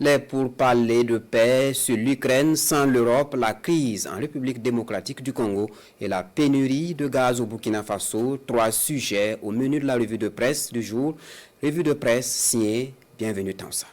Les pourparlers de paix sur l'Ukraine sans l'Europe, la crise en République démocratique du Congo et la pénurie de gaz au Burkina Faso, 3 sujets au menu de la revue de presse du jour. Revue de presse signée Bienvenue Tansa.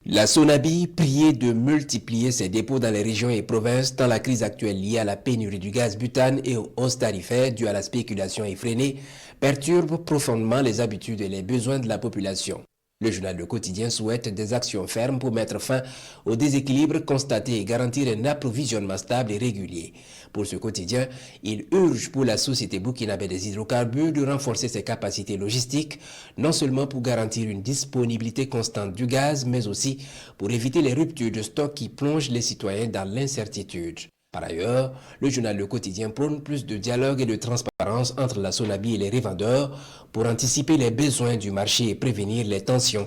La SONABI, priée de multiplier ses dépôts dans les régions et provinces dans la crise actuelle liée à la pénurie du gaz butane et aux hausses tarifaires dues à la spéculation effrénée, perturbe profondément les habitudes et les besoins de la population. Le journal Le Quotidien souhaite des actions fermes pour mettre fin au déséquilibre constaté et garantir un approvisionnement stable et régulier. Pour ce quotidien, il urge pour la société burkinabé des hydrocarbures de renforcer ses capacités logistiques, non seulement pour garantir une disponibilité constante du gaz, mais aussi pour éviter les ruptures de stock qui plongent les citoyens dans l'incertitude. Par ailleurs, le journal Le Quotidien prône plus de dialogue et de transparence entre la SONABI et les revendeurs pour anticiper les besoins du marché et prévenir les tensions.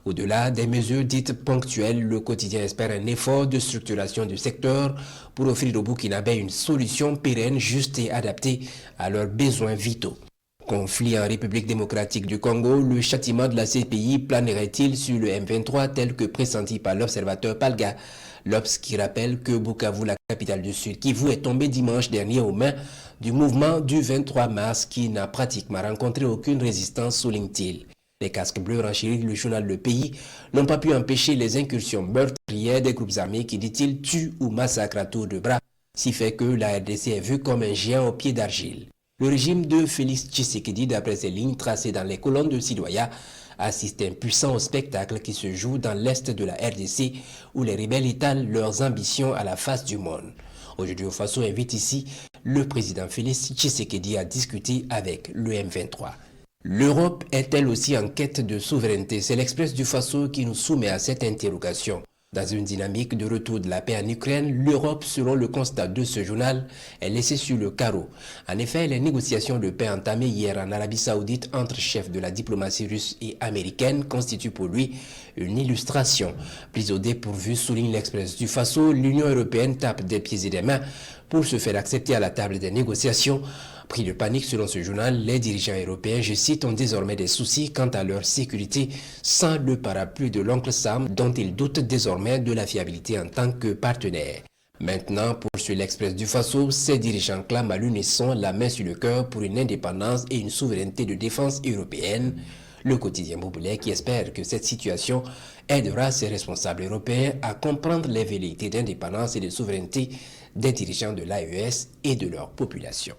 Au-delà des mesures dites ponctuelles, le quotidien espère un effort de structuration du secteur pour offrir aux Burkinabés une solution pérenne, juste et adaptée à leurs besoins vitaux. Conflit en République démocratique du Congo, le châtiment de la CPI planerait-il sur le M23 tel que pressenti par l'observateur Palga? L'Obs qui rappelle que Bukavu, la capitale du Sud Kivu, est tombée dimanche dernier aux mains du mouvement du 23 mars qui n'a pratiquement rencontré aucune résistance, souligne-t-il. Les casques bleus renchéris le journal Le Pays n'ont pas pu empêcher les incursions meurtrières des groupes armés qui, dit-il, tuent ou massacrent à tour de bras, si fait que la RDC est vue comme un géant au pied d'argile. Le régime de Félix Tshisekedi, d'après ses lignes tracées dans les colonnes de Sidoya, assiste impuissant au spectacle qui se joue dans l'est de la RDC où les rebelles étalent leurs ambitions à la face du monde. Aujourd'hui, Faso invite ici le président Félix Tshisekedi à discuter avec le M23. L'Europe est-elle aussi en quête de souveraineté? C'est l'Express du Faso qui nous soumet à cette interrogation. Dans une dynamique de retour de la paix en Ukraine, l'Europe, selon le constat de ce journal, est laissée sur le carreau. En effet, les négociations de paix entamées hier en Arabie Saoudite entre chefs de la diplomatie russe et américaine constituent pour lui une illustration. Prise au dépourvu, souligne l'Express du Faso, l'Union européenne tape des pieds et des mains pour se faire accepter à la table des négociations. Pris de panique selon ce journal, les dirigeants européens, je cite, ont désormais des soucis quant à leur sécurité sans le parapluie de l'oncle Sam dont ils doutent désormais de la fiabilité en tant que partenaire. Maintenant, poursuit l'Express du Faso, ces dirigeants clament à l'unisson la main sur le cœur pour une indépendance et une souveraineté de défense européenne. Le quotidien populaire qui espère que cette situation aidera ces responsables européens à comprendre les velléités d'indépendance et de souveraineté des dirigeants de l'AES et de leur population.